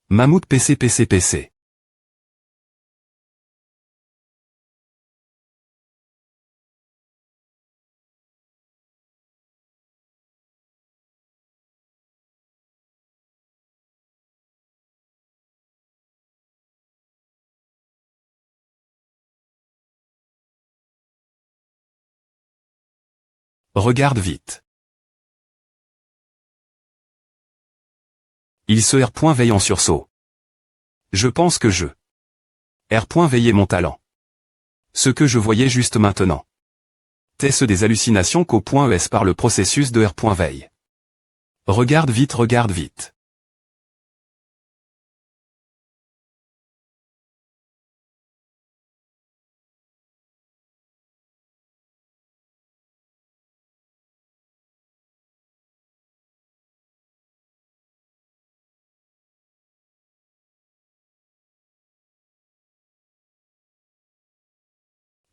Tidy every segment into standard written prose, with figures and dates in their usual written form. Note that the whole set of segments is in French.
Mammouth PC PC PC. Regarde vite. Il se R. veille en sursaut. Je pense que je R. veillait mon talent. Ce que je voyais juste maintenant. Est-ce des hallucinations qu'au point ES par le processus de R. veille. Regarde vite, regarde vite.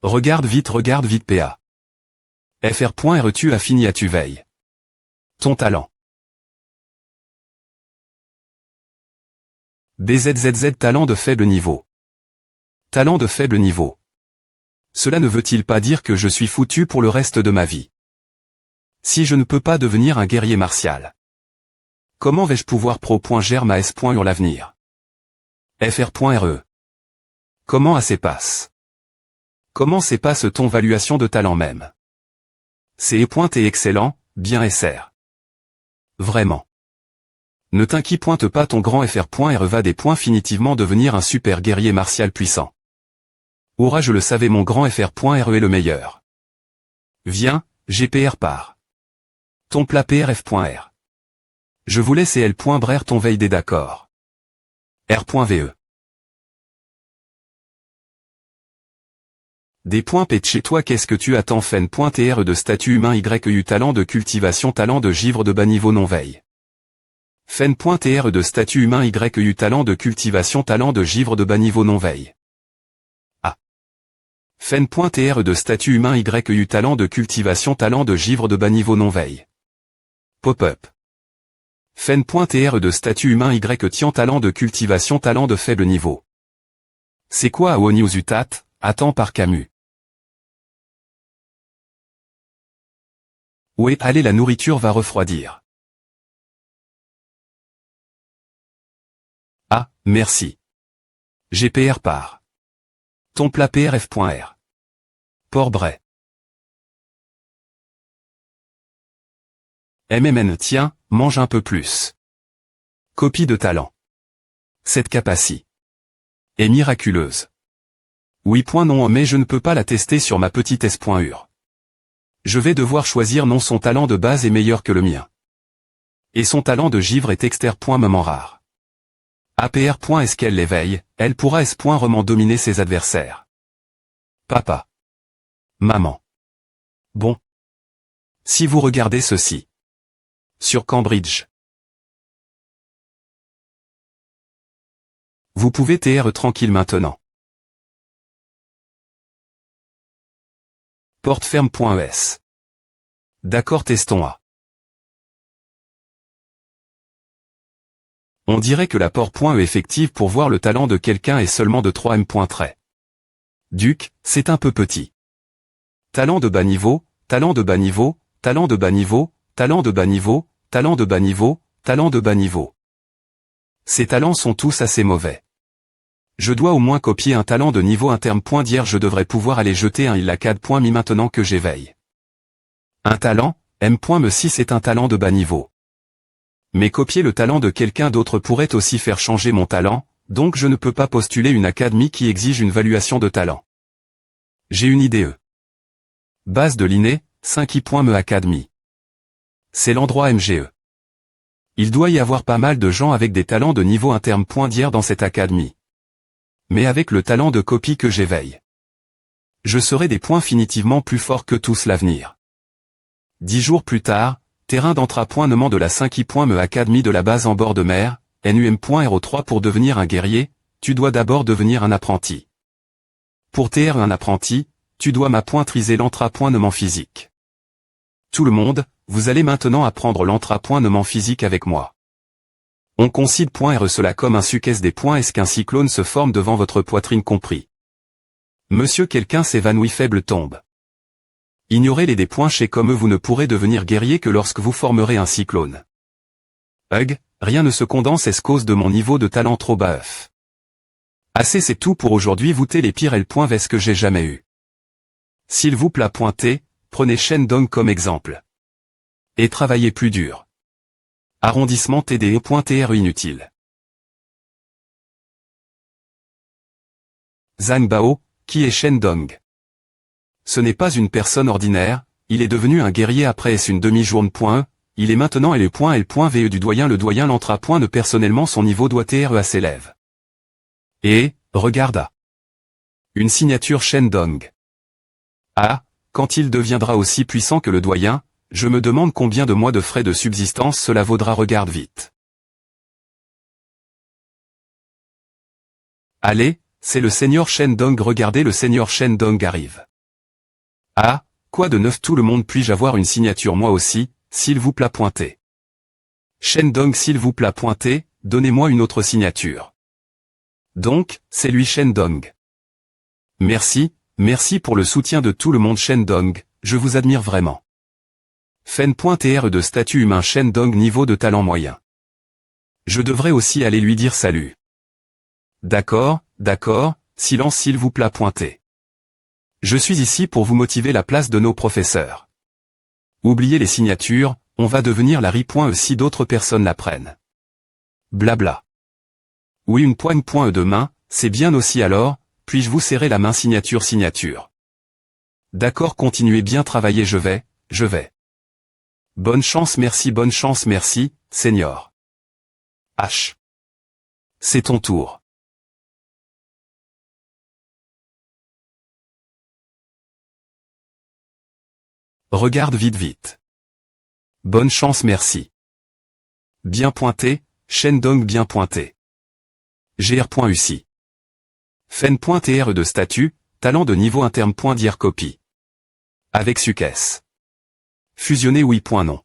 Regarde vite PA. FR.RE tu as fini à tu veilles. Ton talent. BZZZ talent de faible niveau. Talent de faible niveau. Cela ne veut-il pas dire que je suis foutu pour le reste de ma vie? Si je ne peux pas devenir un guerrier martial, comment vais-je pouvoir pro.ger ma S.ur l'avenir? FR.RE. Comment s'passe? Comment s'passe ton valuation de talent même? C'est t'es excellent, bien SR. Vraiment. Ne t'inquiète pas, ton grand FR.RE va des points finitivement devenir un super guerrier martial puissant. Aura, je le savais, mon grand FR.RE est le meilleur. Viens, GPR part. Ton plat PRF.R. Je vous laisse et L.brer ton veille des d'accord. R.VE. Des points P chez toi, qu'est-ce que tu attends? Fen.TR de statut humain YU talent de cultivation talent de givre de bas niveau non veille. Fen.TR de statut humain YU talent de cultivation talent de givre de bas niveau non veille. A. Fen.TR de statut humain YU talent de cultivation talent de givre de bas niveau non veille. Pop-up. Fen.TR de statut humain tian talent de cultivation talent de faible niveau. C'est quoi à News Utat? Attends par Camus. Où est allée la nourriture va refroidir. Ah, merci. GPR part. Ton plat PRF.R. Port-Bray. MMN tiens, mange un peu plus. Copie de talent. Cette capacité est miraculeuse. Oui. Non, mais je ne peux pas la tester sur ma petite S.ur. Je vais devoir choisir. Non, son talent de base est meilleur que le mien. Et son talent de givre est moment rare. APR. Est-ce qu'elle l'éveille? Elle pourra S.roman dominer ses adversaires. Papa. Maman. Bon. Si vous regardez ceci. Sur Cambridge. Vous pouvez TR tranquille maintenant. Porte ferme.es. D'accord, testons A. On dirait que la porte.e effective pour voir le talent de quelqu'un est seulement de 3M. Duc, c'est un peu petit. Talent de bas niveau, talent de bas niveau, talent de bas niveau, talent de bas niveau, talent de bas niveau, talent de bas niveau. Ces talents sont tous assez mauvais. Je dois au moins copier un talent de niveau interne. D'hier je devrais pouvoir aller jeter un ilacad.mi maintenant que j'éveille. Un talent, M.me6 est un talent de bas niveau. Mais copier le talent de quelqu'un d'autre pourrait aussi faire changer mon talent, donc je ne peux pas postuler une académie qui exige une valuation de talent. J'ai une idée. Base de l'inné, 5i.me academy. C'est l'endroit MGE. Il doit y avoir pas mal de gens avec des talents de niveau interne. D'hier dans cette académie. Mais avec le talent de copie que j'éveille, je serai des points finitivement plus fort que tous l'avenir. 10 jours plus tard, terrain d'entrapointement de la 5i.me academy de la base en bord de mer, NUM.RO3 pour devenir un guerrier, tu dois d'abord devenir un apprenti. Pour TR un apprenti, tu dois m'appointriser l'entrapointement physique. Tout le monde, vous allez maintenant apprendre l'entrapointement physique avec moi. On considère cela comme un succès des points. Est-ce qu'un cyclone se forme devant votre poitrine compris? Monsieur quelqu'un s'évanouit faible tombe. Ignorez les des points chez comme eux vous ne pourrez devenir guerrier que lorsque vous formerez un cyclone. Hug, rien ne se condense est-ce cause de mon niveau de talent trop bas. Assez c'est tout pour aujourd'hui vous les pires et le point vest que j'ai jamais eu. S'il vous plaît pointez, prenez Shendong comme exemple. Et travaillez plus dur. Arrondissement TDE.TRE inutile. Zhang Bao, qui est Shendong? Ce n'est pas une personne ordinaire, il est devenu un guerrier après une demi-journée. Il est maintenant et le point VE du doyen le doyen l'entra ne personnellement son niveau doit TRE s'élève. Et, regarda. Une signature Shendong. Ah, quand il deviendra aussi puissant que le doyen, je me demande combien de mois de frais de subsistance cela vaudra regarde vite. Allez, c'est le seigneur Shendong regardez le seigneur Shendong arrive. Ah, quoi de neuf tout le monde puis-je avoir une signature moi aussi, s'il vous plaît pointez. Shendong s'il vous plaît pointez, donnez-moi une autre signature. Donc, c'est lui Shendong. Merci, merci pour le soutien de tout le monde Shendong, je vous admire vraiment. Fen.TR de statut humain Shendong niveau de talent moyen. Je devrais aussi aller lui dire salut. D'accord, d'accord, silence s'il vous plaît pointez. Je suis ici pour vous motiver la place de nos professeurs. Oubliez les signatures, on va devenir la ri.e si d'autres personnes la prennent. Blabla. Oui une poigne de main, c'est bien aussi alors, puis-je vous serrer la main signature. D'accord continuez bien travailler je vais. Bonne chance merci, Seigneur. H. C'est ton tour. Regarde vite. Bonne chance merci. Bien pointé, Shendong bien pointé. Gr.uci. Fen.TR de statut, talent de niveau interne. Dire copie. Avec succès. Fusionner oui. Non.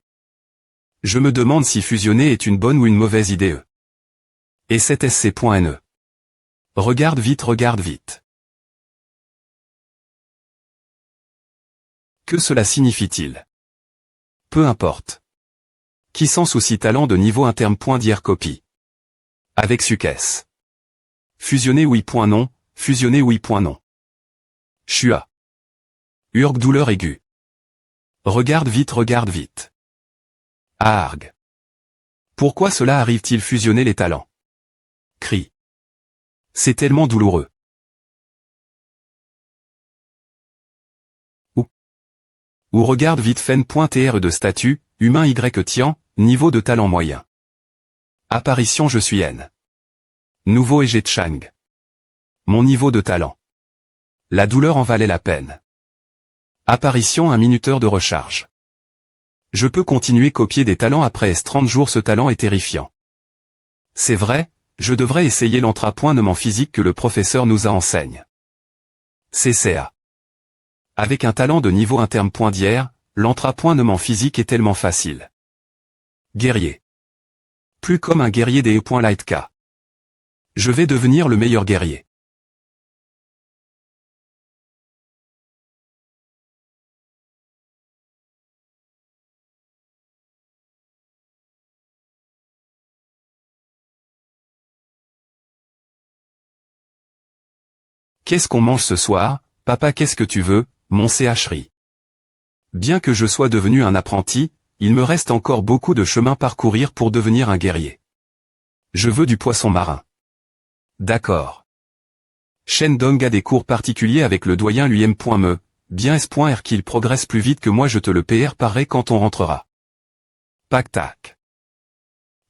Je me demande si fusionner est une bonne ou une mauvaise idée. Et c'est sc.ne. Regarde vite. Que cela signifie-t-il? Peu importe. Qui s'en soucie talent de niveau interne. Dire copie. Avec succès. Fusionner oui. Non, fusionner oui. Non. Chua. Urg douleur aiguë. Regarde vite. Arg. Pourquoi cela arrive-t-il fusionner les talents? Cri. C'est tellement douloureux. Ou regarde vite Fen.TR de statut, humain Y Tian, niveau de talent moyen. Apparition je suis N. Nouveau et Chang. Mon niveau de talent. La douleur en valait la peine. Apparition un minuteur de recharge. Je peux continuer copier des talents après 30 jours ce talent est terrifiant. C'est vrai, je devrais essayer l'entrapointement physique que le professeur nous a enseigne. CCA. Avec un talent de niveau interne. D'hier, l'entrapointement physique est tellement facile. Guerrier. Plus comme un guerrier des Light K. Je vais devenir le meilleur guerrier. Qu'est-ce qu'on mange ce soir, papa qu'est-ce que tu veux, mon CHRI? Bien que je sois devenu un apprenti, il me reste encore beaucoup de chemin parcourir pour devenir un guerrier. Je veux du poisson marin. D'accord. Shendong a des cours particuliers avec le doyen lui-même.me, bien s.r qu'il progresse plus vite que moi je te le parerai quand on rentrera. Pac-tac.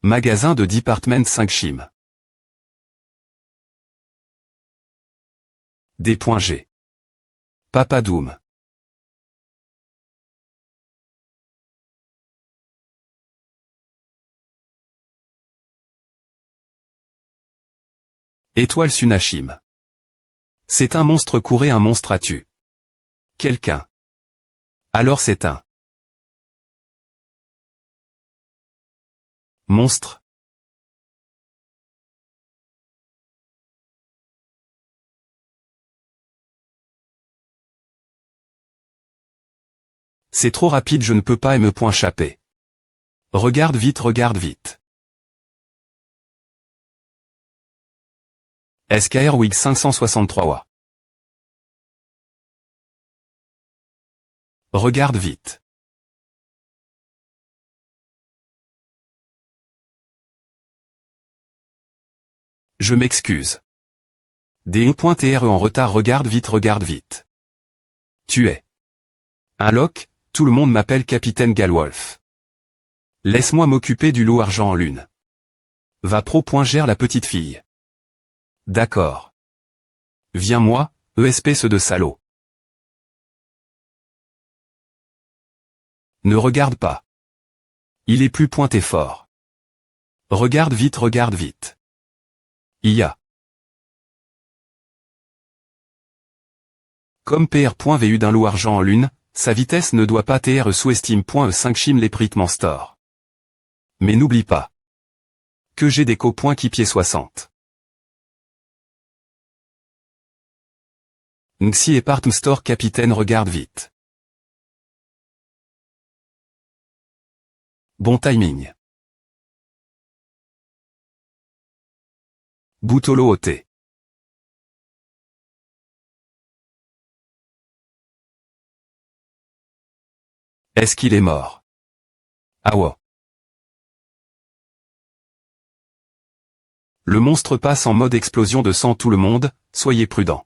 Magasin de Department 5 Chim. D.G. Papa Doom. Étoile Sunashim. C'est un monstre couré un monstre a tué. Quelqu'un. Alors c'est un monstre. C'est trop rapide, je ne peux pas et me point chapé. Regarde vite, regarde vite. SKR WIG 563 wa. Regarde vite. Je m'excuse. D1.TRE en retard, regarde vite, regarde vite. Tu es un loc, tout le monde m'appelle Capitaine Galwolf. Laisse-moi m'occuper du lot argent en lune. Va pro. Gère la petite fille. D'accord. Viens-moi, espèce de salaud. Ne regarde pas. Il est plus pointé fort. Regarde vite, regarde vite. IA. Comme PR.VU d'un lot argent en lune, sa vitesse ne doit pas TR sous-estime.E5 chim les pritement store. Mais n'oublie pas que j'ai des copoints qui pied 60. Nxi et part store capitaine, regarde vite. Bon timing. Boutolo OT. Est-ce qu'il est mort? Awa. Le monstre passe en mode explosion de sang, tout le monde, soyez prudent.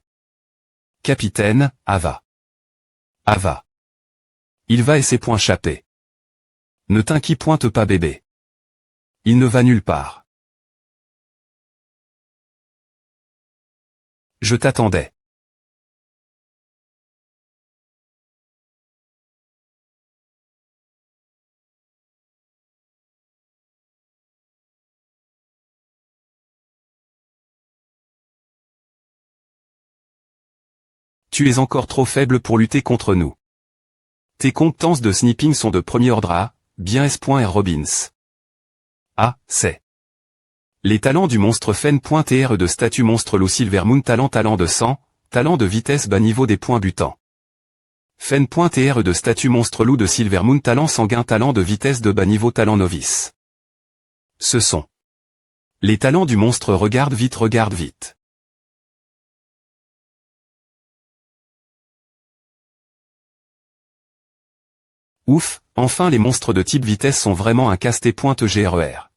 Capitaine, Ava. Ava. Il va et ses points chapés. Ne t'inquiète pointe pas bébé. Il ne va nulle part. Je t'attendais. Tu es encore trop faible pour lutter contre nous. Tes compétences de sniping sont de premier ordre A, bien S.R. Robbins. Ah, c'est. Les talents du monstre Fen.TR de statut monstre loup Silvermoon, talent de sang, talent de vitesse bas niveau des points butants. Fen.TR de statut monstre loup de Silvermoon, talent sanguin, talent de vitesse de bas niveau, talent novice. Ce sont les talents du monstre. Regarde vite, regarde vite. Ouf, enfin les monstres de type vitesse sont vraiment un casse-tes.GRER.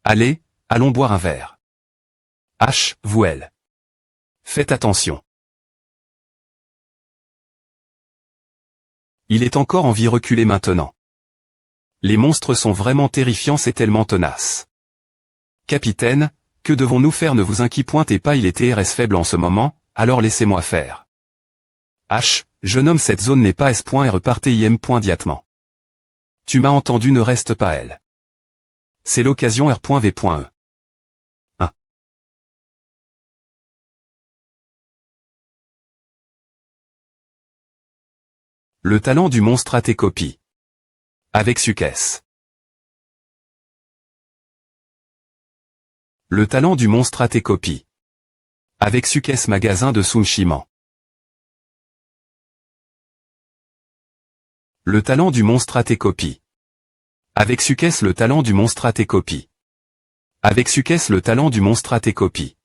Allez, allons boire un verre. H, Vouel. Faites attention. Il est encore en vie, reculée maintenant. Les monstres sont vraiment terrifiants, c'est tellement tenace. Capitaine, que devons-nous faire? Ne vous inquiétez pas, il est TRS faible en ce moment, alors laissez-moi faire. H, jeune homme, cette zone n'est pas S.R. Repartez IM.Diatement. Tu m'as entendu, ne reste pas elle. C'est l'occasion R.V.E. 1. Le talent du monstre à tes copies. Avec Sukes. Le talent du monstre à tes copies. Avec Sukes, magasin de Sunshiman. Le talent du monstre à tes copies. Avec Sukes, le talent du monstre à tes copies. Avec Sukes, le talent du monstre à tes copies.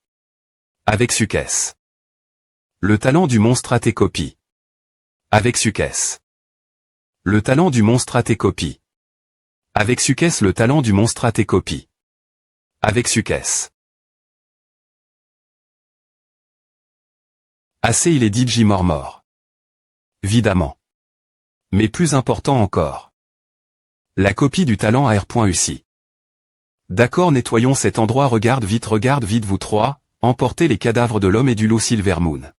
Avec Sukes. Le talent du monstre à tes copies. Avec Sukes. Le talent du monstre à tes copies. Avec Sukes, le talent du monstre à tes copies. Avec Sukes. Assez, il est DJ mort. Évidemment. Mais plus important encore. La copie du talent à R.UCI. D'accord, nettoyons cet endroit, regarde vite, vous trois, emportez les cadavres de l'homme et du loup Silvermoon.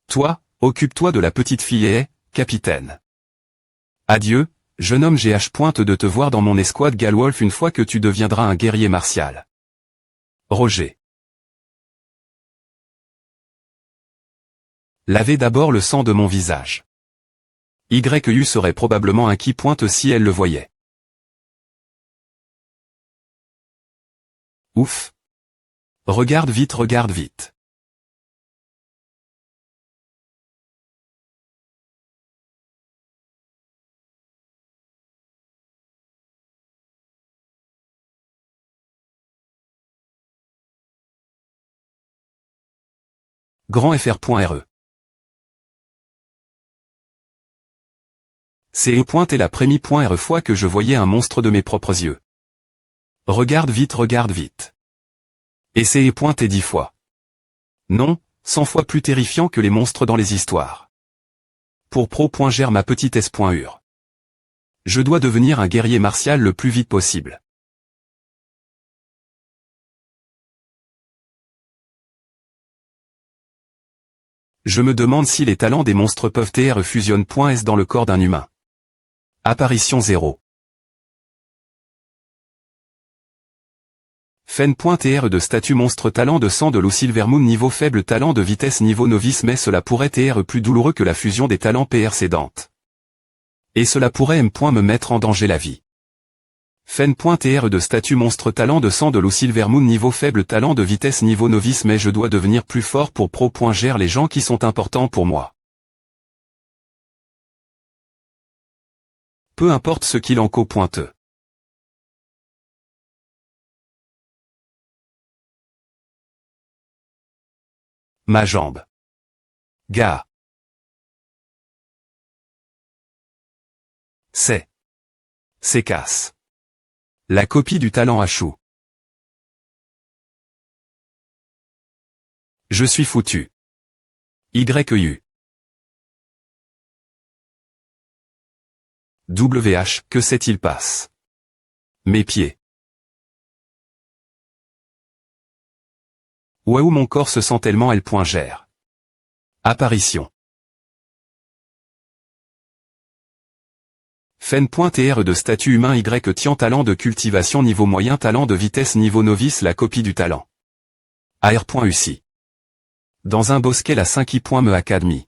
Toi, occupe-toi de la petite fille et, capitaine. Adieu, jeune homme, j'ai hâte de te voir dans mon escouade Galwolf une fois que tu deviendras un guerrier martial. Roger. Lavez d'abord le sang de mon visage. YU serait probablement un qui pointe si elle le voyait. Ouf. Regarde vite. Grand FR.RE. C'est et la prémie.re fois que je voyais un monstre de mes propres yeux. Regarde vite, regarde vite. Et c'est et 10 fois. Non, 100 fois plus terrifiant que les monstres dans les histoires. Pour pro.gère ma petite S.ur. Je dois devenir un guerrier martial le plus vite possible. Je me demande si les talents des monstres peuvent fusionnent.s dans le corps d'un humain. Apparition 0. Fen.tr de statut monstre talent de sang de l'eau Silvermoon niveau faible talent de vitesse niveau novice mais cela pourrait être plus douloureux que la fusion des talents précédentes. Et cela pourrait me mettre en danger la vie. Fen.tr de statut monstre talent de sang de l'eau Silvermoon niveau faible talent de vitesse niveau novice mais je dois devenir plus fort pour pro.gère les gens qui sont importants pour moi. Peu importe ce qu'il en co.e. Ma jambe. Gars. C'est casse. La copie du talent à chou. Je suis foutu. YU. WH, que s'est-il passe? Mes pieds. Waouh mon corps se sent tellement L.gère. Apparition. Fen.tr de statut humain Y tient talent de cultivation niveau moyen talent de vitesse niveau novice la copie du talent. AR.UCI. Dans un bosquet la 5i.me Academy.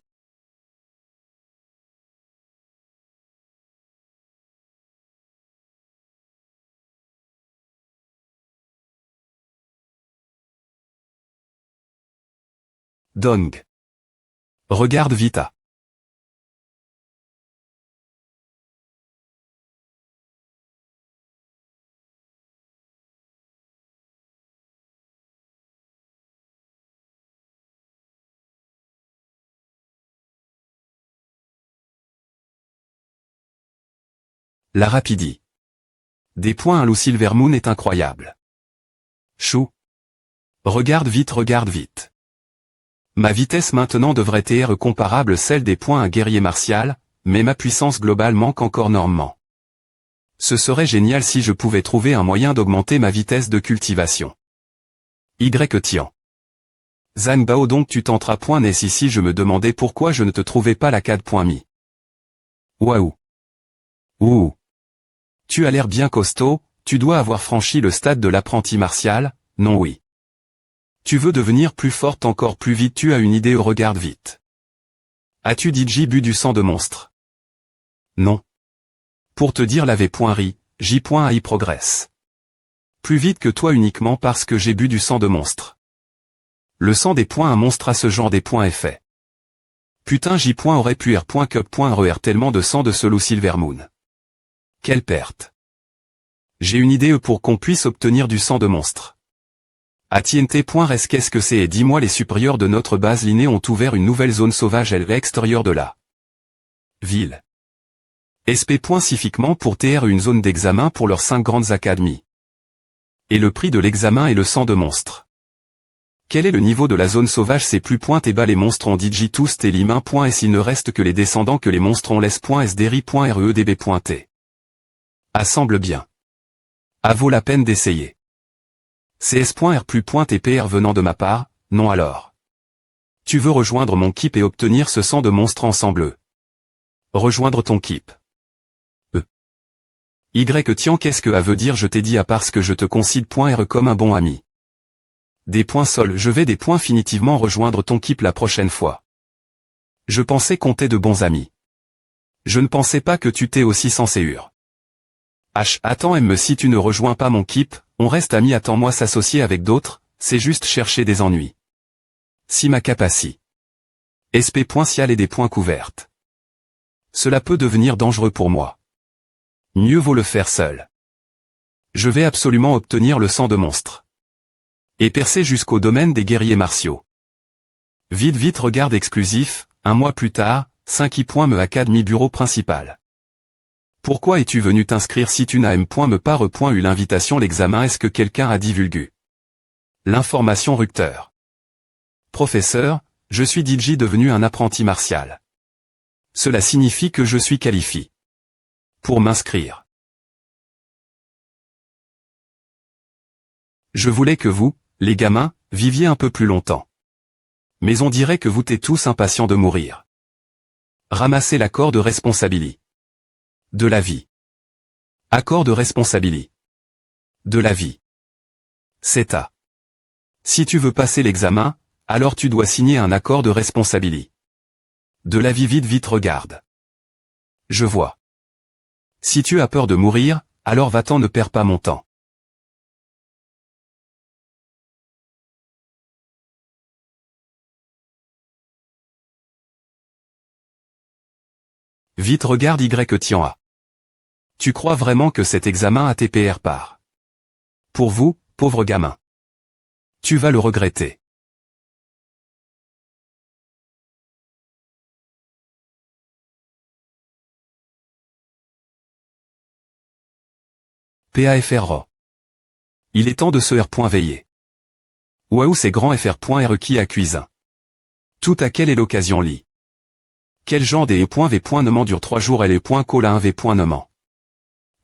Dong. Regarde Vita. La rapidie. Des points à l'eau Silvermoon est incroyable. Chou. Regarde vite, regarde vite. Ma vitesse maintenant devrait être comparable celle des points à guerrier martial, mais ma puissance globale manque encore énormément. Ce serait génial si je pouvais trouver un moyen d'augmenter ma vitesse de cultivation. Tian. Zhang Bao donc tu tenteras .nes ici je me demandais pourquoi je ne te trouvais pas la CAD.mi. Waouh. Ouh. Tu as l'air bien costaud, tu dois avoir franchi le stade de l'apprenti martial, non oui. Tu veux devenir plus forte encore plus vite tu as une idée regarde vite. As-tu dit bu du sang de monstre? Non. Pour te dire ri, J.ai progresse. Plus vite que toi uniquement parce que j'ai bu du sang de monstre. Le sang des points un monstre à ce genre des points est fait. Putain J. aurait pu R.cup.re tellement de sang de ce loup Silvermoon. Quelle perte. J'ai une idée pour qu'on puisse obtenir du sang de monstre. À TNT.res qu'est-ce que c'est et dis-moi les supérieurs de notre base lignée ont ouvert une nouvelle zone sauvage à l'extérieur de la ville. Spécifiquement pour TR une zone d'examen pour leurs 5 grandes académies. Et le prix de l'examen est le sang de monstre. Quel est le niveau de la zone sauvage c'est plus et bas les monstres ont digi tous et l'humain.s il ne reste que les descendants que les monstres ont laisse.sdri.redb.t. Ah semble bien. Ah vaut la peine d'essayer. CS.R plus .tpr venant de ma part, non alors. Tu veux rejoindre mon keep et obtenir ce sang de monstre ensemble. Rejoindre ton keep. Tian qu'est-ce que a veut dire je t'ai dit à parce que je te considère comme un bon ami. Des points sol je vais des points finitivement rejoindre ton keep la prochaine fois. Je pensais qu'on t'ait de bons amis. Je ne pensais pas que tu t'es aussi censé. Attends si tu ne rejoins pas mon keep, on reste amis attends-moi s'associer avec d'autres, c'est juste chercher des ennuis. Si ma capacité. SP.cial et des points couvertes. Cela peut devenir dangereux pour moi. Mieux vaut le faire seul. Je vais absolument obtenir le sang de monstre. Et percer jusqu'au domaine des guerriers martiaux. Vite vite regarde exclusif, un mois plus tard, 5i.me Academy bureau principal. Pourquoi es-tu venu t'inscrire si tu n'as me pas eu l'invitation l'examen est-ce que quelqu'un a divulgué l'information rupteur. Professeur, je suis DJ devenu un apprenti martial. Cela signifie que je suis qualifié pour m'inscrire. Je voulais que vous, les gamins, viviez un peu plus longtemps. Mais on dirait que vous êtes tous impatients de mourir. Ramassez l'accord de responsabilité. De la vie. Accord de responsabilité. De la vie. C'est à. Si tu veux passer l'examen, alors tu dois signer un accord de responsabilité. De la vie vite vite regarde. Je vois. Si tu as peur de mourir, alors va-t'en ne perds pas mon temps. Vite regarde Y tiens A. Tu crois vraiment que cet examen a TPR part? Pour vous, pauvre gamin. Tu vas le regretter. PAFR. Il est temps de se R.veiller. Waouh c'est grand FR.re qui a cuisin. Tout à quelle est l'occasion lit. Quel genre des E.V. Neument dure 3 jours et cola 1 V. Neument.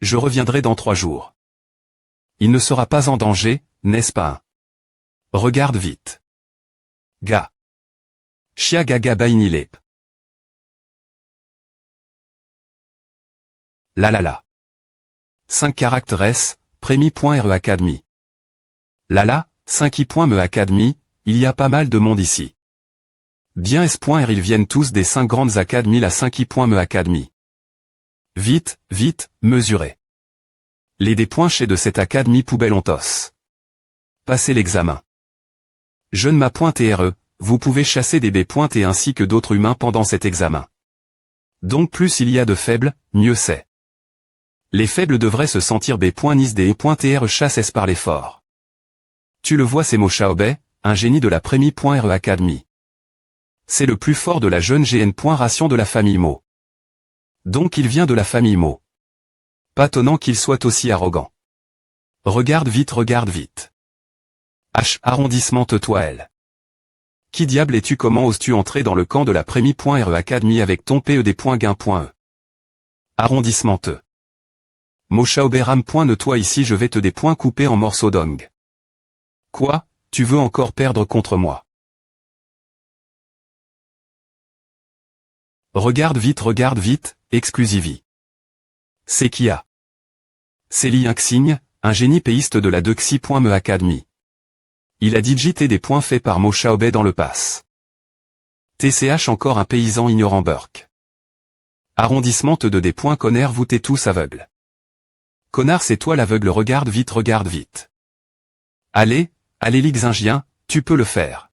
Je reviendrai dans 3 jours. Il ne sera pas en danger, n'est-ce pas? Regarde vite. Ga. Chia gaga bainilep. La. 5 caractères, Prémi.re Academy. La, 5i.me Academy, il y a pas mal de monde ici. Bien S.R ils viennent tous des 5 grandes académies la 5i.me Academy. Vite, mesurez. Les des points chez de cette académie poubelle ontos. Passez l'examen. Jeune ma.re, vous pouvez chasser des B. et ainsi que d'autres humains pendant cet examen. Donc plus il y a de faibles, mieux c'est. Les faibles devraient se sentir B.nis des E.tr chasses par les forts. Tu le vois c'est Mochaobé, un génie de la Prémi.re Academy. C'est le plus fort de la jeune GN. Ration de la famille Mo. Donc il vient de la famille Mo. Pas étonnant qu'il soit aussi arrogant. Regarde vite. H. Arrondissement toi elle. Qui diable es-tu comment oses-tu entrer dans le camp de la Prémi.re Academy avec ton PED.gain.e. Arrondissement te. Mochaobé ram. Ne toi ici je vais te des points coupés en morceaux d'ong. Quoi, tu veux encore perdre contre moi? Regarde vite, exclusivi. C'est qui a? C'est Li Yingxing, un génie péiste de la Dexi.me Academy. Il a digité des points faits par Mochaobé dans le pass. TCH encore un paysan ignorant Burke. Arrondissement te de des points connard vous t'es tous aveugles. Connard c'est toi l'aveugle regarde vite. Allez, Lixingien, tu peux le faire.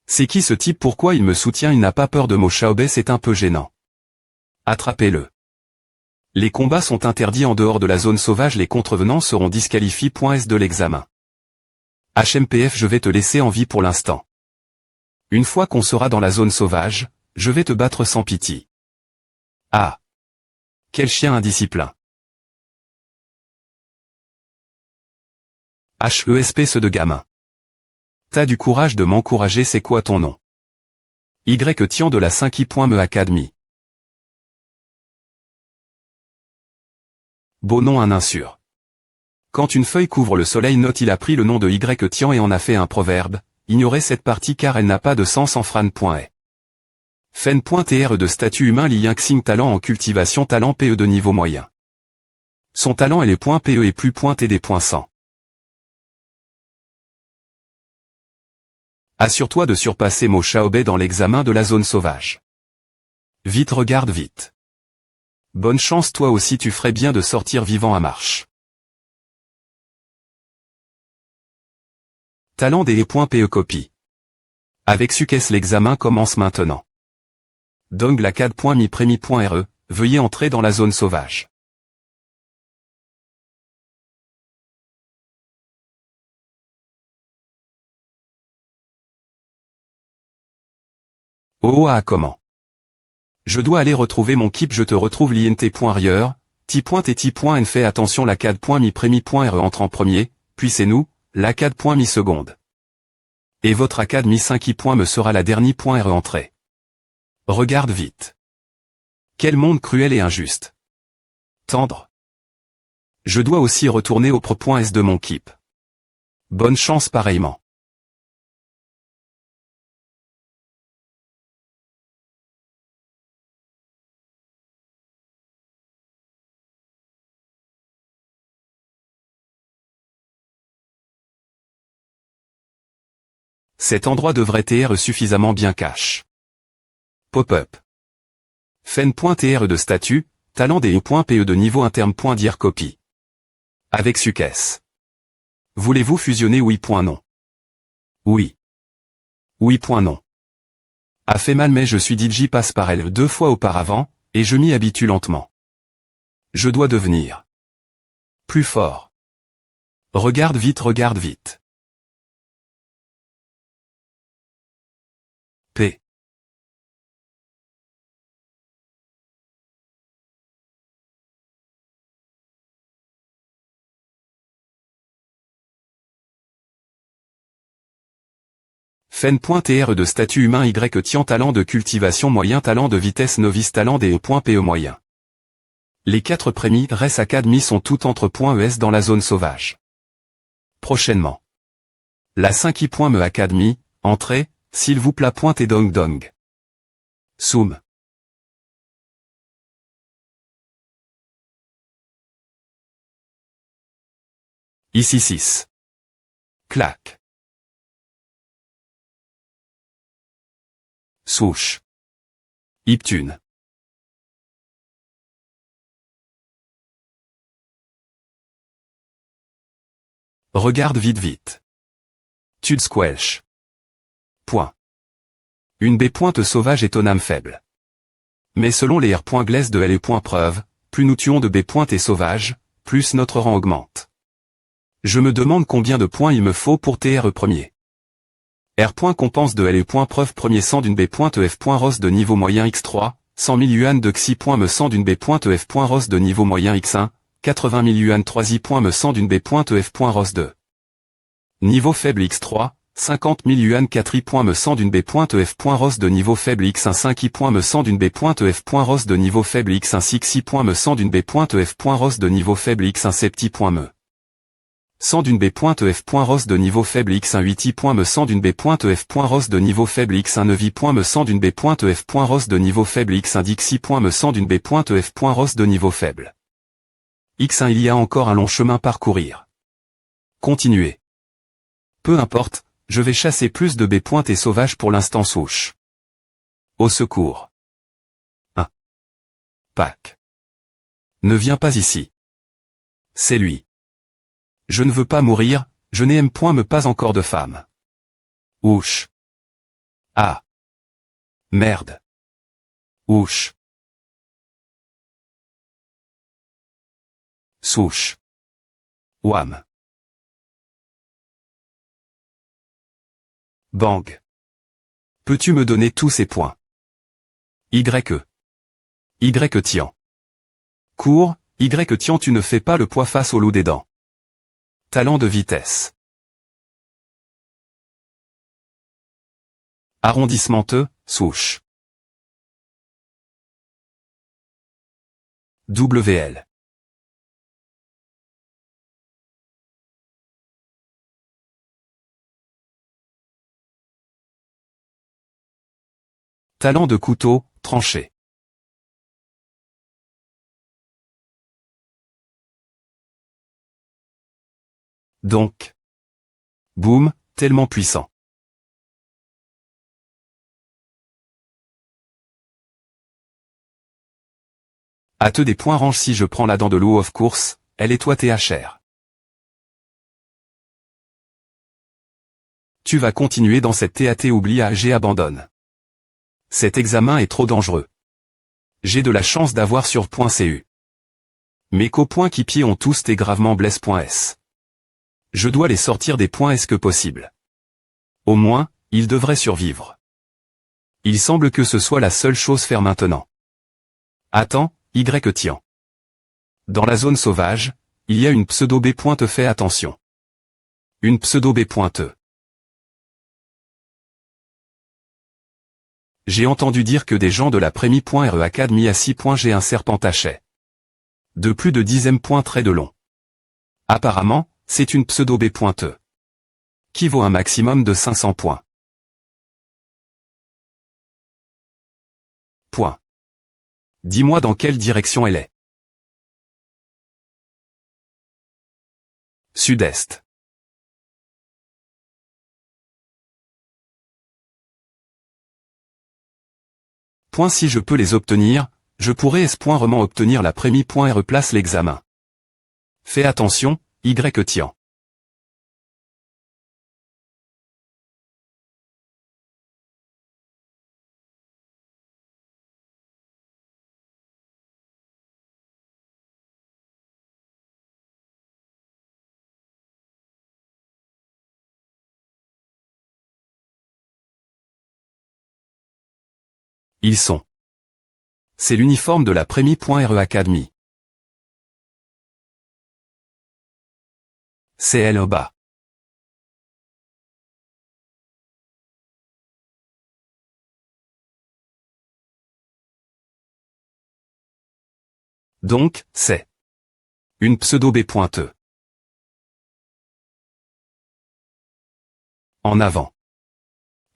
C'est qui ce type pourquoi il me soutient il n'a pas peur de Mochaobé c'est un peu gênant. Attrapez-le. Les combats sont interdits en dehors de la zone sauvage les contrevenants seront disqualifiés. S de l'examen. HMPF je vais te laisser en vie pour l'instant. Une fois qu'on sera dans la zone sauvage, je vais te battre sans pitié. Ah. Quel chien indisciplin. HESP ce de gamin. T'as du courage de m'encourager c'est quoi ton nom? Y Tian de la 5i.me Academy. Beau nom un insure. Quand une feuille couvre le soleil note il a pris le nom de Y Tian et en a fait un proverbe, ignorez cette partie car elle n'a pas de sens en fran.e. Fen.tr de statut humain Li Yingxing talent en cultivation talent PE de niveau moyen. Son talent est les points PE et plus pointé des points 100. Assure-toi de surpasser Mochaobé dans l'examen de la zone sauvage. Vite regarde vite. Bonne chance toi aussi tu ferais bien de sortir vivant à marche. Talent des points PE copie. Avec succès l'examen commence maintenant. Dong la CAD.mi-prémi.re, veuillez entrer dans la zone sauvage. Oh ah comment. Je dois aller retrouver mon keep, je te retrouve l'int.rieur, t.et.n fait attention la CAD.mi-re entre en premier, puis c'est nous, la CAD.mi-seconde. Et votre acad mi-5 me sera la dernière re entrée. Regarde vite. Quel monde cruel et injuste. Tendre. Je dois aussi retourner au pro.s de mon keep. Bonne chance pareillement. Cet endroit devrait être suffisamment bien cache. Pop-up. Fen.tr de statut, talent des .pe de niveau interne.dir copie. Avec succès. Voulez-vous fusionner oui. Non. Oui. Oui. Non. A fait mal mais je suis DJ passe par elle 2 fois auparavant, et je m'y habitue lentement. Je dois devenir plus fort. Regarde vite, regarde vite. P. Fen.tr de statut humain Y tient talent de cultivation moyen, talent de vitesse novice, talent des E.pe moyen. Les 4 prémis Res Academy sont toutes entre .es dans la zone sauvage. Prochainement. La 5 I.me Academy, entrée, s'il vous plaît. Et dong dong. Zoom. Ici 6. Clac. Souche. Iptune. Regarde vite vite. Tud squelch. Point. Une B pointe sauvage est ton âme faible. Mais selon les R.glace de L.preuve, plus nous tuons de B pointe et sauvage, plus notre rang augmente. Je me demande combien de points il me faut pour TR premier. R. compense de L.preuve premier 100 d'une B pointe F. Ros de niveau moyen X3, 100 000 yuan de Xi. Me 100 d'une B pointe F. Ros de niveau moyen X1, 80 000 yuan 3 I. Me 100 d'une B pointe F. Ros 2. Niveau faible X3, 50 000 yuan 4 I. Me 100 d'une B pointe F. Ros de niveau faible X1 5 I. Me 100 d'une B pointe F. Ros de niveau faible X1 6 I. Me 100 d'une B pointe F. Ros de niveau faible X1 7 I. Me 100 d'une B pointe F. Ros de niveau faible X1 8 I. Me 100 d'une B pointe F. Ros de niveau faible X1 9 I. Me 100 d'une B pointe F. Ros de niveau faible X1 10 I. Me 100 d'une B pointe F. Ros de niveau faible X1 il y a encore un long chemin à parcourir. Continuez. Peu importe, je vais chasser plus de B pointes et sauvages pour l'instant souche. Au secours. 1. Pack. Ne viens pas ici. C'est lui. Je ne veux pas mourir, je n'aime point me pas encore de femme. Ouch. Ah. Merde. Ouch. Souche. Wham. Bang. Peux-tu me donner tous ces points? Y. Y tian. Cours, Y tian tu ne fais pas le poids face au loup des dents. Talent de vitesse. Arrondissement Te, souche. WL. Talent de couteau, tranché. Donc. Boum, tellement puissant. À te des points range si je prends la dent de l'eau of course, elle est toi THR. Tu vas continuer dans cette TAT oublie AG abandonne. Cet examen est trop dangereux. J'ai de la chance d'avoir sur .cu. Mes copoints qui pieds ont tous été gravement blesse.s. Je dois les sortir des points est-ce que possible. Au moins, ils devraient survivre. Il semble que ce soit la seule chose faire maintenant. Attends, Y. Dans la zone sauvage, il y a une pseudo-B pointe, fais attention. Une pseudo-B pointe. J'ai entendu dire que des gens de la Prémi.RE Academy à 6. J'ai un serpentachet. De plus de 10 traits de long. Apparemment, c'est une pseudo-B pointe. Qui vaut un maximum de 500 points. Point. Dis-moi dans quelle direction elle est. Sud-est. Point. Si je peux les obtenir, je pourrais vraiment obtenir la Prémi.RE. Place l'examen. Fais attention, Y. Ils sont. C'est l'uniforme de la Prémi.RE Academy. C'est elle au bas. Donc, c'est une pseudo-B pointe. En avant.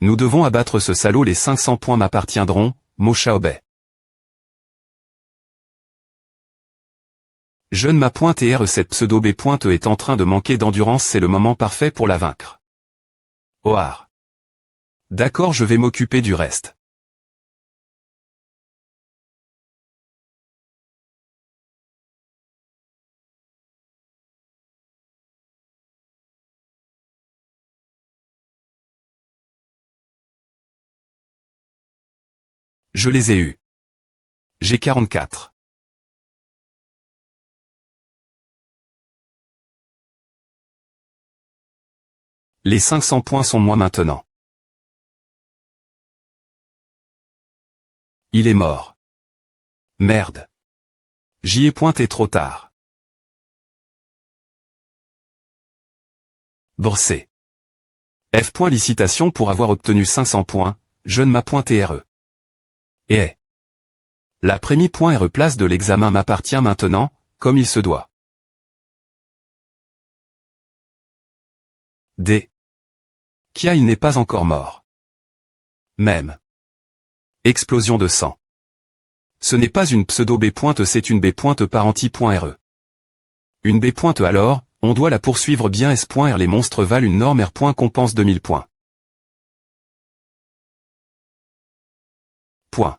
Nous devons abattre ce salaud, les 500 points m'appartiendront, Mochaobé. Jeune ma pointe et R. Cette pseudo-B pointe est en train de manquer d'endurance, c'est le moment parfait pour la vaincre. Oar. D'accord, je vais m'occuper du reste. Je les ai eus. J'ai 44. Les 500 points sont moi maintenant. Il est mort. Merde. J'y ai pointé trop tard. Borsé. F. Licitation pour avoir obtenu 500 points, jeune ma pointe et RE. Et la Prémi.RE. Place de l'examen m'appartient maintenant, comme il se doit. D. Kia, il n'est pas encore mort. Même. Explosion de sang. Ce n'est pas une pseudo-B pointe, c'est une B pointe par anti.RE. Une B pointe alors, on doit la poursuivre bien. S.R. Les monstres valent une norme. R. Compense 2000 points. Point.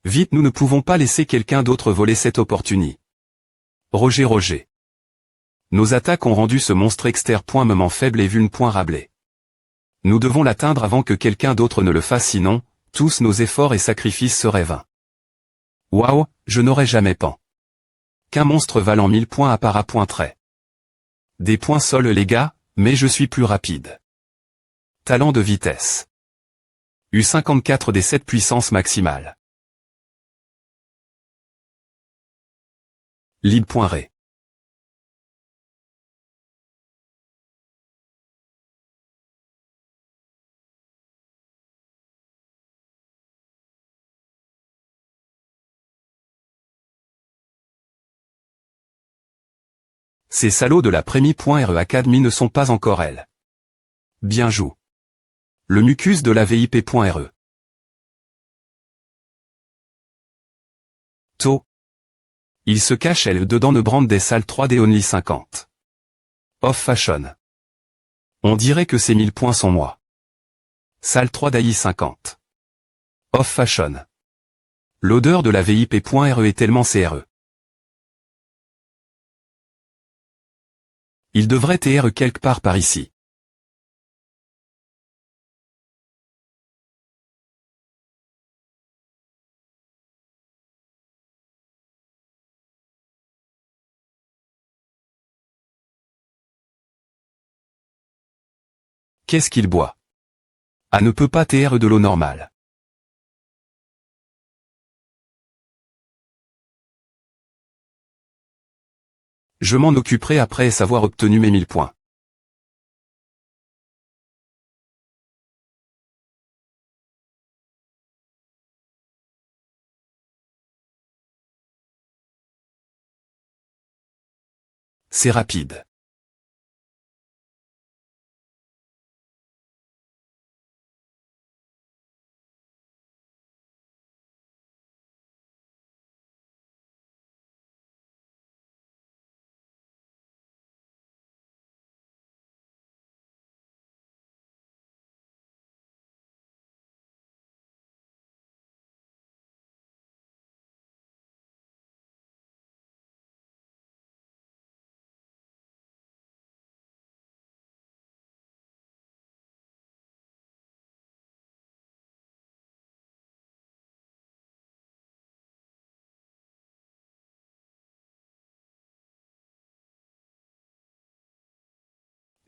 Vite, nous ne pouvons pas laisser quelqu'un d'autre voler cette opportunité. Roger. Nos attaques ont rendu ce monstre externe. Faible et vuln. Nous devons l'atteindre avant que quelqu'un d'autre ne le fasse, sinon, tous nos efforts et sacrifices seraient vains. Waouh, je n'aurais jamais pensé qu'un monstre valant 1000 points appara. Trait. Des points seuls les gars, mais je suis plus rapide. Talent de vitesse. U54 des 7 puissance maximale. Lib.Ré. Ces salauds de la Prémi.RE Academy ne sont pas encore elles. Bien joué. Le mucus de la VIP.RE. To. Il se cache elle dedans, ne brande des salles 3D only 50. Off fashion. On dirait que ces 1000 points sont moi. Salle 3 d'AI 50. Off fashion. L'odeur de la VIP.RE est tellement CRE. Il devrait être quelque part par ici. Qu'est-ce qu'il boit? Ah, ne peut pas TR de l'eau normale. Je m'en occuperai après avoir obtenu mes 1000 points. C'est rapide.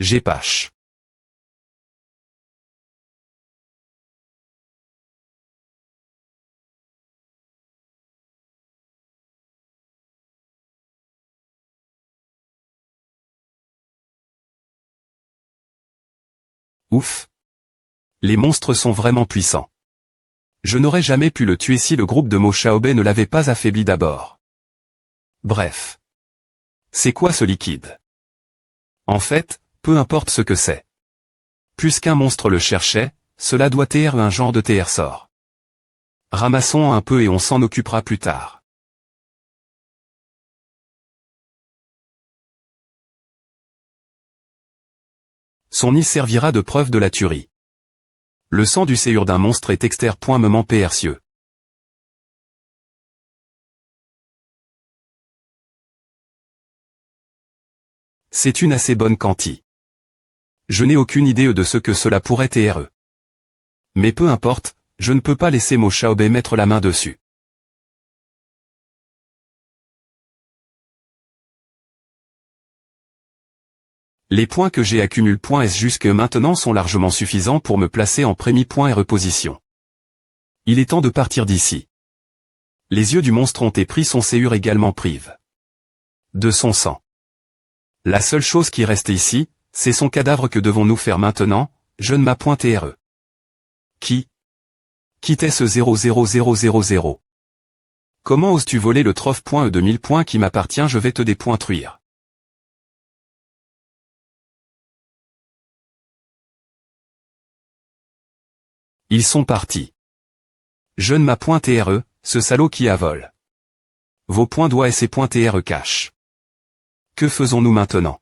Gépache. Ouf. Les monstres sont vraiment puissants. Je n'aurais jamais pu le tuer si le groupe de Xiaobei ne l'avait pas affaibli d'abord. Bref. C'est quoi ce liquide? En fait, peu importe ce que c'est. Puisqu'un monstre le cherchait, cela doit être un genre de TR sort. Ramassons un peu et on s'en occupera plus tard. Son nid servira de preuve de la tuerie. Le sang du séur d'un monstre est extrêmement précieux. C'est une assez bonne quantité. Je n'ai aucune idée de ce que cela pourrait être. Mais peu importe, je ne peux pas laisser Xiaobei mettre la main dessus. Les points que j'ai accumulés jusque maintenant sont largement suffisants pour me placer en premier point et reposition. Il est temps de partir d'ici. Les yeux du monstre ont pris son séur également prive de son sang. La seule chose qui reste ici, c'est son cadavre. Que devons-nous faire maintenant? Je ne m'appointe RE. Qui était ce 00000? Comment oses-tu voler le trophée de 1000 points qui m'appartient? Je vais te dépointruire. Ils sont partis. Je ne m'appointe RE, ce salaud qui a vol. Vos points doigts et ses points RE cache. Que faisons-nous maintenant?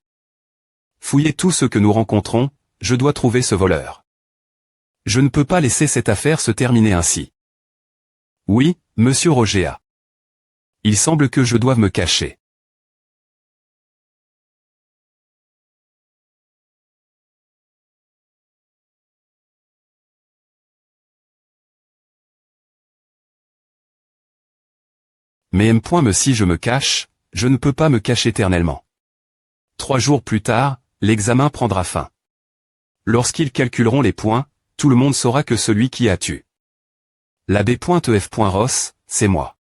Fouillez tout ce que nous rencontrons, je dois trouver ce voleur. Je ne peux pas laisser cette affaire se terminer ainsi. Oui, monsieur Rogea. Il semble que je doive me cacher. Mais si je me cache, je ne peux pas me cacher éternellement. 3 jours plus tard, l'examen prendra fin. Lorsqu'ils calculeront les points, tout le monde saura que celui qui a tué l'abbé.ef.ross, c'est moi.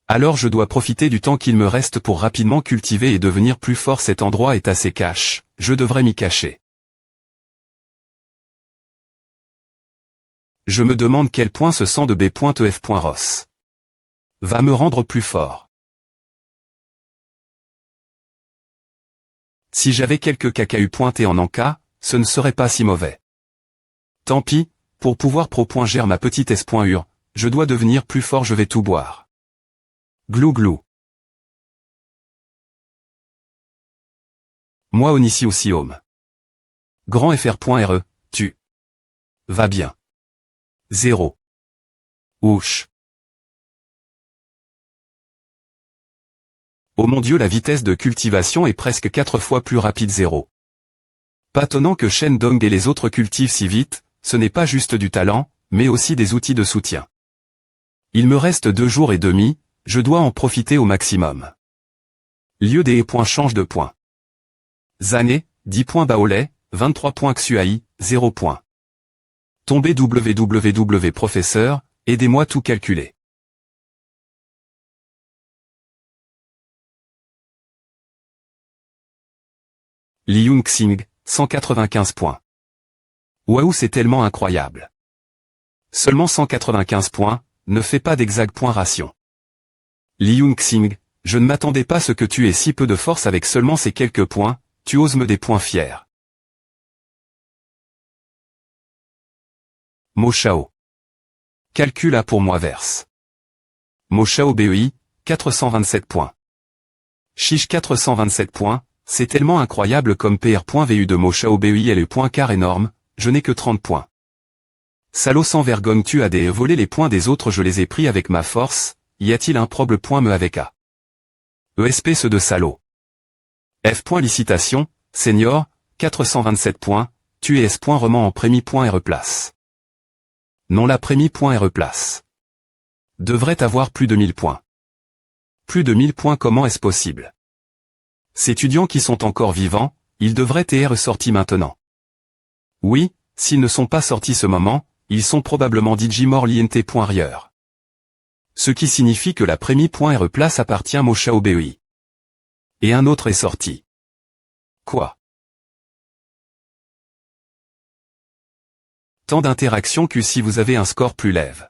Alors je dois profiter du temps qu'il me reste pour rapidement cultiver et devenir plus fort. Cet endroit est assez cache, je devrais m'y cacher. Je me demande quel point ce sang de B.ef.ross va me rendre plus fort. Si j'avais quelques cacahus pointés en encas, ce ne serait pas si mauvais. Tant pis, pour pouvoir proponger ma petite S.ur, je dois devenir plus fort. Je vais tout boire. Glou glou. Moi Onici aussi homme. Grand FR.re, tu. Va bien. 0. Ouch. Oh mon Dieu, la vitesse de cultivation est presque 4 fois plus rapide. 0. Pas étonnant que Shen Dong et les autres cultivent si vite, ce n'est pas juste du talent, mais aussi des outils de soutien. Il me reste 2 jours et demi, je dois en profiter au maximum. Lieu des points change de point. Zane, 10 points Baolet, 23 points Xuai, 0 points. Tombé www professeur, aidez-moi tout calculer. Li Yunxing, 195 points. Waouh, c'est tellement incroyable. Seulement 195 points, ne fais pas d'exact point ration. Li Yunxing, je ne m'attendais pas à ce que tu aies si peu de force avec seulement ces quelques points, tu oses me des points fiers. Mo Shao. Calcul A pour moi verse. Mo Shao BEI, 427 points. Chiche 427 points, c'est tellement incroyable comme PR.VU de Mo Shao BEI est le point quart énorme, je n'ai que 30 points. Salaud sans vergogne, tu as volé les points des autres, je les ai pris avec ma force, y a-t-il un proble point me avec A? ESP ce de salaud. F. Licitation, senior, 427 points, tu es S. Roman en prémie point replace. Non, la prémie point replace. Devrait avoir plus de 1000 points. Plus de 1000 points, comment est-ce possible? Ces étudiants qui sont encore vivants, ils devraient être sortis maintenant. Oui, s'ils ne sont pas sortis ce moment, ils sont probablement Digimor l'INT.rieur. Ce qui signifie que la prémie point replace appartient à Mo Shao BEI. Et un autre est sorti. Quoi? Tant d'interactions que si vous avez un score plus lève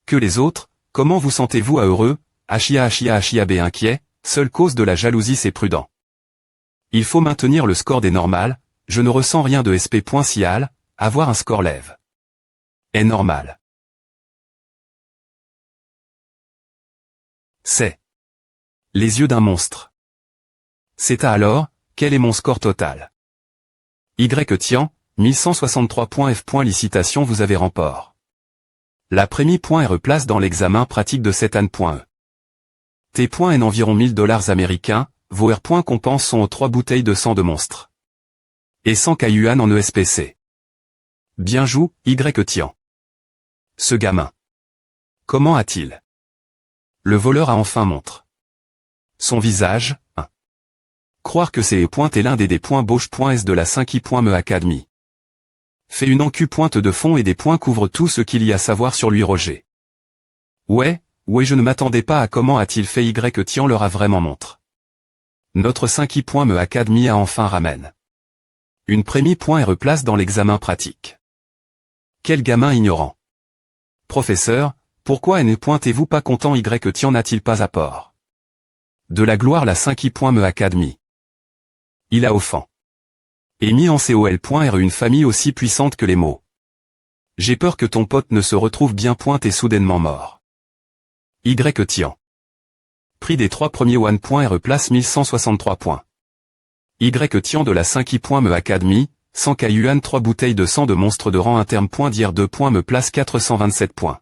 que les autres, comment vous sentez-vous à heureux? HIAB inquiet, seule cause de la jalousie c'est prudent. Il faut maintenir le score des normales, je ne ressens rien de SP.sial, avoir un score lève. Est normal. C'est les yeux d'un monstre. C'est à alors, quel est mon score total? Y Tian, 1163 points F. Licitation, vous avez remport. La prémie point replace dans l'examen pratique de cette année. T. N environ $1000 américains, vos R. Compenses sont aux 3 bouteilles de sang de monstre. Et 100 KUAN en ESPC. Bien joue, Y Tian. Ce gamin. Comment a-t-il? Le voleur a enfin montre. Son visage, 1. Croire que c'est pointe est l'un des points Bosch.S de la 5i.me Academy. Fait une encu pointe de fond et des points couvrent tout ce qu'il y a à savoir sur lui Roger. Ouais, je ne m'attendais pas à comment a-t-il fait Y Tian leur a vraiment montre. Notre 5i.me Academy a enfin ramène. Une prémie point replace dans l'examen pratique. Quel gamin ignorant. Professeur, pourquoi ne pointez-vous pas content Y Tian n'a-t-il pas apport? De la gloire la 5i.me Academy. Il a offend. Et mis en COL.R une famille aussi puissante que les mots. J'ai peur que ton pote ne se retrouve bien pointe et soudainement mort. Y Tian. Prix des 3 premiers One.R place 1163 points. Y Tian de la 5i.me Academy, 100 KUAN 3 bouteilles de sang de monstre de rang interne.dir 2 points me place 427 points.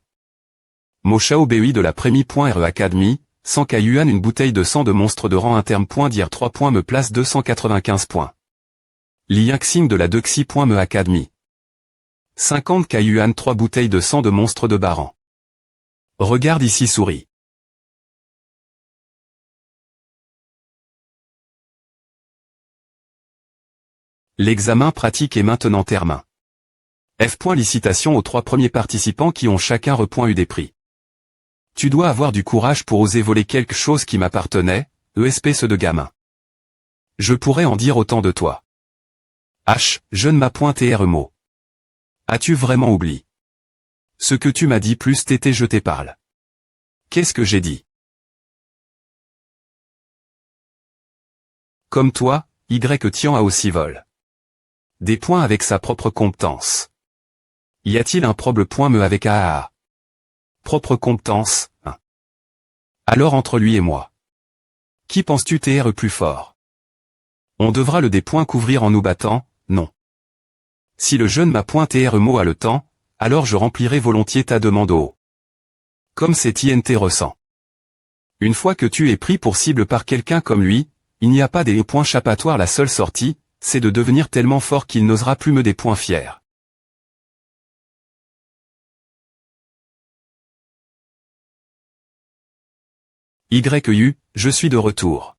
Mo Shao BEI de la prémie.re Academy, 100 KUAN une bouteille de sang de monstre de rang interne.dir 3 points me place 295 points. Li Yunxing de la Dexi.me Academy. 50 KUAN 3 bouteilles de sang de monstre de Baran. Regarde ici souris. L'examen pratique est maintenant terminé. F. Licitation aux 3 premiers participants qui ont chacun eu des prix. Tu dois avoir du courage pour oser voler quelque chose qui m'appartenait, ESP ce de gamin. Je pourrais en dire autant de toi. H. Je ne m'as pointé mot. As-tu vraiment oublié? Ce que tu m'as dit plus t'étais je t'ai parle. Qu'est-ce que j'ai dit? Comme toi, Y Tian a aussi vol. Des points avec sa propre compétence. Y a-t-il un proble point me avec AAA? Propre compétence, 1. Alors entre lui et moi. Qui penses-tu t'es plus fort? On devra le des points couvrir en nous battant, non. Si le jeune m'a pointé mot a le temps, alors je remplirai volontiers ta demande au haut. Comme c'est INT ressent. Une fois que tu es pris pour cible par quelqu'un comme lui, il n'y a pas des points échappatoires, la seule sortie, c'est de devenir tellement fort qu'il n'osera plus me des points fiers. YU, je suis de retour.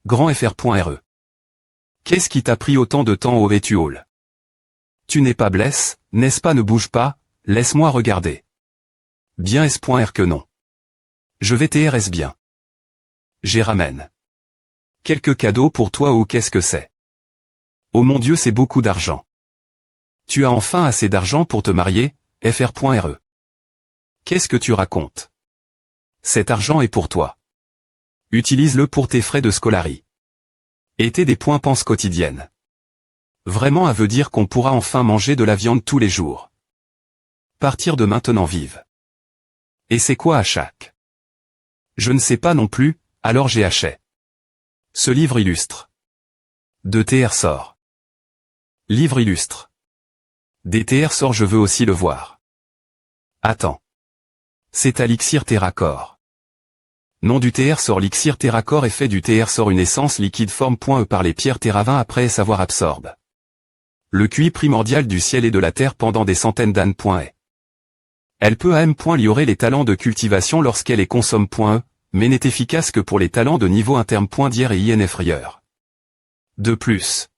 Grand FR.RE. Qu'est-ce qui t'a pris autant de temps au Vétuol? Tu n'es pas blesse, n'est-ce pas? Ne bouge pas, laisse-moi regarder. Bien S.R que non. Je vais TRS bien. J'ai ramène. Quelques cadeaux pour toi ou qu'est-ce que c'est? Oh mon Dieu, c'est beaucoup d'argent. Tu as enfin assez d'argent pour te marier, fr.re. Qu'est-ce que tu racontes? Cet argent est pour toi. Utilise-le pour tes frais de scolarie. Et tes dépenses quotidiennes. Vraiment, ça veut dire qu'on pourra enfin manger de la viande tous les jours. Partir de maintenant vive. Et c'est quoi à chaque? Je ne sais pas non plus, alors j'ai acheté. Ce livre illustre. De TR sort. Livre illustre. DTR sort, je veux aussi le voir. Attends. C'est à l'Elixir Terracor. Nom du TR sort. L'Elixir Terracor est fait du TR sort, une essence liquide forme.e par les pierres terravin après savoir absorbe. Le QI primordial du ciel et de la terre pendant des centaines d'années. Elle peut améliorer les talents de cultivation lorsqu'elle est consomme.e, mais n'est efficace que pour les talents de niveau interne.dir et IN inférieur. De plus,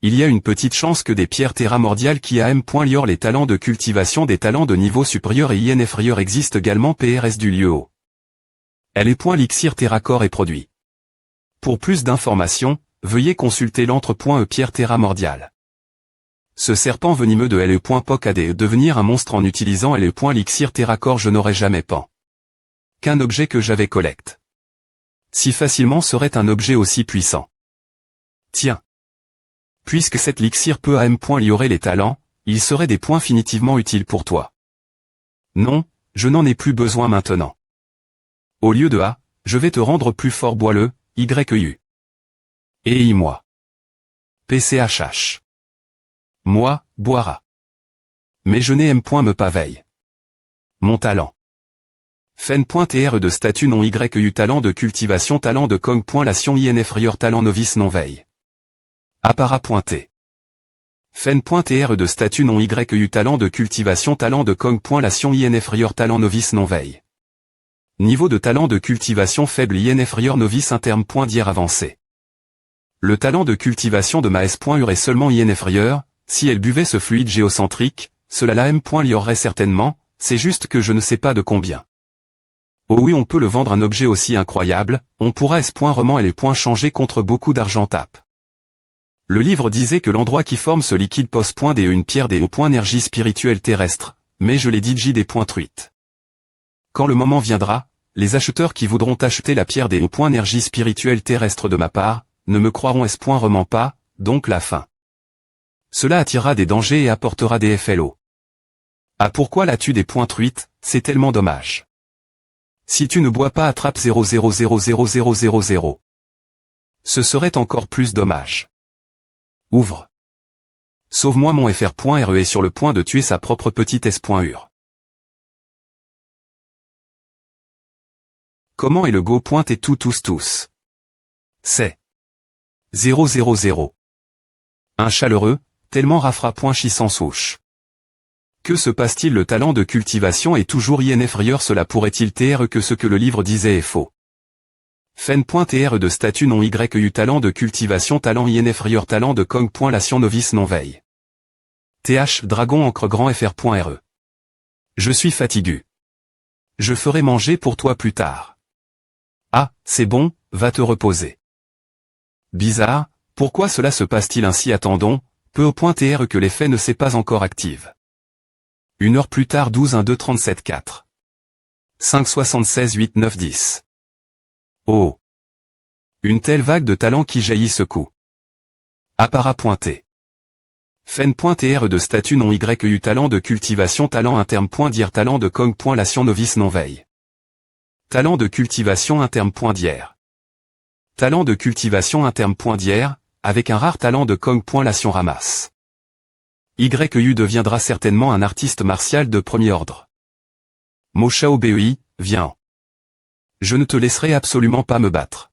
il y a une petite chance que des pierres terramordiales qui améliorent les talents de cultivation des talents de niveau supérieur et IN inférieur existent également PRS du lieu haut. Elle est l'Elixir Terracor est produit. Pour plus d'informations, veuillez consulter l'entre.e pierre terramordiale. Ce serpent venimeux de LE.POC a devenir un monstre en utilisant LE.Elixir Terracor, je n'aurais jamais pensé qu'un objet que j'avais collecte si facilement serait un objet aussi puissant. Tiens. Puisque cet elixir peut améliorer les talents, il serait des points définitivement utiles pour toi. Non, je n'en ai plus besoin maintenant. Au lieu de A, je vais te rendre plus fort boileux, YU. Et I-moi. PCHH. Moi, boira. Mais je n'ai me pas veille. Mon talent. Fen.tr de statut non YU talent de cultivation talent de Kong.lation IN inférieur talent novice non veille. Appara.t. Fen.tr de statut non YU talent de cultivation talent de Kong.lation IN inférieur talent novice non veille. Niveau de talent de cultivation faible IN inférieur novice interne.dir avancé. Le talent de cultivation de Maes.ur est seulement IN inférieur, si elle buvait ce fluide géocentrique, cela la l'améliorerait certainement, c'est juste que je ne sais pas de combien. Oh oui, on peut le vendre un objet aussi incroyable, on pourra S.roman et les points changer contre beaucoup d'argent tape. Le livre disait que l'endroit qui forme ce liquide pose.d une pierre des énergie spirituelle terrestre, mais je l'ai dit des points truites. Quand le moment viendra, les acheteurs qui voudront acheter la pierre des énergie spirituelle terrestre de ma part, ne me croiront S.roman pas, donc la fin. Cela attirera des dangers et apportera des FLO. Ah, pourquoi l'as-tu des points truites, c'est tellement dommage. Si tu ne bois pas, attrape 0,0000000. Ce serait encore plus dommage. Ouvre. Sauve-moi mon fr.re est sur le point de tuer sa propre petite s.ur. Comment est le go pointe et tous. C'est 000. Un chaleureux, tellement rafra.chi sans souche. Que se passe-t-il? Le talent de cultivation est toujours IN inférieur, cela pourrait-il TR que ce que le livre disait est faux? Fen.tr de statut non YU talent de cultivation talent IN inférieur talent de Kong.lation novice non veille. TH dragon encre grand fr.re. Je suis fatigué. Je ferai manger pour toi plus tard. Ah, c'est bon, va te reposer. Bizarre, pourquoi cela se passe-t-il ainsi? Attendons, peu au point TR que l'effet ne s'est pas encore active. 1 heure plus tard 12 1 2 37 4. 5 76 8 9 10. Oh. Une telle vague de talent qui jaillit ce coup. Appara.t. Fen.tr de statut non YU talent de cultivation talent interne.dir talent de Kong.lation novice non veille. Talent de cultivation interne.dir. Talent de cultivation interne.dir, avec un rare talent de Kong.lation ramasse. YU deviendra certainement un artiste martial de premier ordre. Moshao BEI, viens. Je ne te laisserai absolument pas me battre.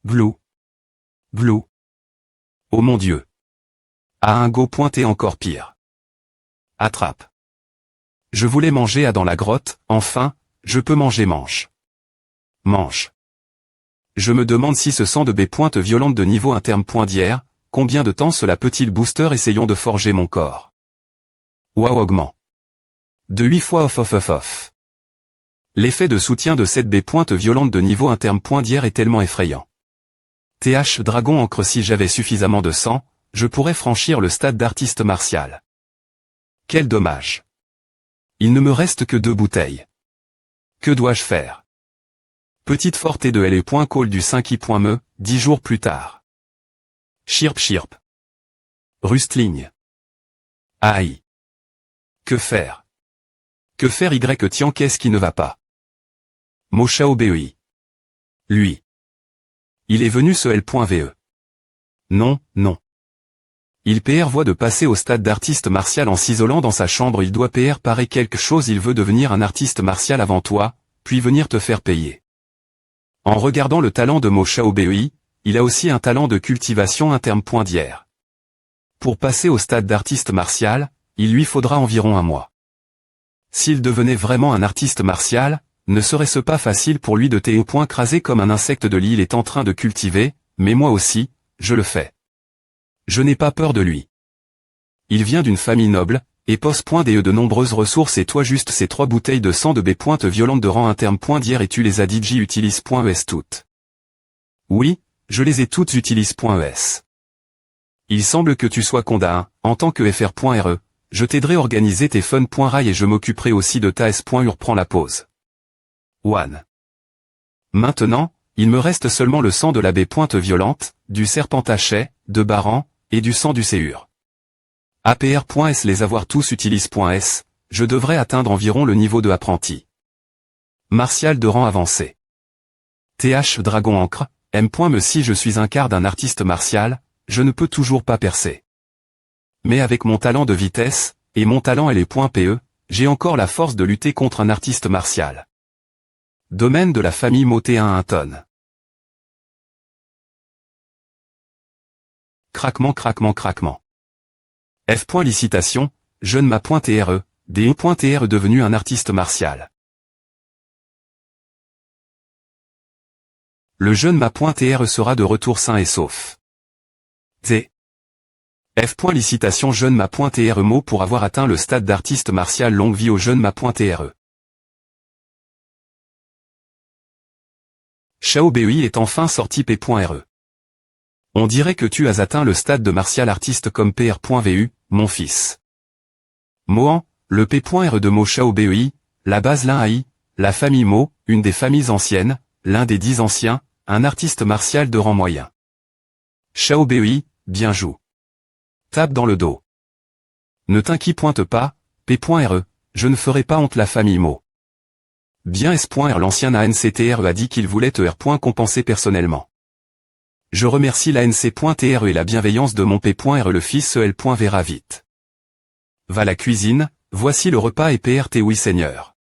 Glou. Glou. Oh mon Dieu. Ah, un go pointé encore pire. Attrape. Je voulais manger à dans la grotte, enfin, je peux manger mange. Mange. Je me demande si ce sang de B pointe violente de niveau interne.dir, combien de temps cela peut-il booster? Essayons de forger mon corps. Wow augment. De 8 fois off. L'effet de soutien de cette B pointe violente de niveau intermédiaire est tellement effrayant. TH Dragon Encre, si j'avais suffisamment de sang, je pourrais franchir le stade d'artiste martial. Quel dommage. Il ne me reste que 2 bouteilles. Que dois-je faire? Petite forte et de L. Call du 5i.me, 10 jours plus tard. Chirp chirp. Rustling. Aïe. Que faire? Que faire Y tiens, qu'est-ce qui ne va pas? Moshao BEI. Lui. Il est venu ce L.VE. Non, non. Il PR voit de passer au stade d'artiste martial en s'isolant dans sa chambre. Il doit PR parer quelque chose. Il veut devenir un artiste martial avant toi, puis venir te faire payer. En regardant le talent de Moshao BEI, il a aussi un talent de cultivation intermédiaire. Pour passer au stade d'artiste martial, il lui faudra environ 1 mois. S'il devenait vraiment un artiste martial, ne serait-ce pas facile pour lui de craser comme un insecte de lit? Il est en train de cultiver, mais moi aussi, je le fais. Je n'ai pas peur de lui. Il vient d'une famille noble, et possède de nombreuses ressources, et toi juste ces 3 bouteilles de sang de B pointe violente de rang intermédiaire et tu les as DJ utilise.es toutes. Oui, je les ai toutes utilise.es. Il semble que tu sois condamné, en tant que fr.re, je t'aiderai à organiser tes fun.rai et je m'occuperai aussi de ta s.ur. Prends la pause. One. Maintenant, il me reste seulement le sang de la B pointe violente, du serpentachet, de Baran, et du sang du Séur. APR.S les avoir tous utilise.s, je devrais atteindre environ le niveau de apprenti. Martial de rang avancé. TH Dragon Encre, M.me si je suis un quart d'un artiste martial, je ne peux toujours pas percer. Mais avec mon talent de vitesse, et mon talent LE.PE, j'ai encore la force de lutter contre un artiste martial. Domaine de la famille Moté 1 tonne. Craquement craquement craquement. F.licitation, jeune ma.TRE, DE.TRE devenu un artiste martial. Le jeune ma.TRE sera de retour sain et sauf. T. F.licitation jeune ma.TRE mot pour avoir atteint le stade d'artiste martial. Longue vie au jeune ma.TRE. Shao BEI est enfin sorti P.RE. On dirait que tu as atteint le stade de martial artiste comme PR.VU, mon fils. Mohan, le P.RE de Moshao BEI, la base l'un AI, la famille Mo, une des familles anciennes, l'un des 10 anciens, un artiste martial de rang moyen. Shao BEI, bien joue. Tape dans le dos. Ne t'inquiète pas, P.RE, je ne ferai pas honte la famille Mo. Bien S.R l'ancien ANCTRE a dit qu'il voulait te compenser personnellement. Je remercie l'ANC.TRE et la bienveillance de mon P.RE le fils L. Verra vite. Va la cuisine, voici le repas et PRT oui seigneur.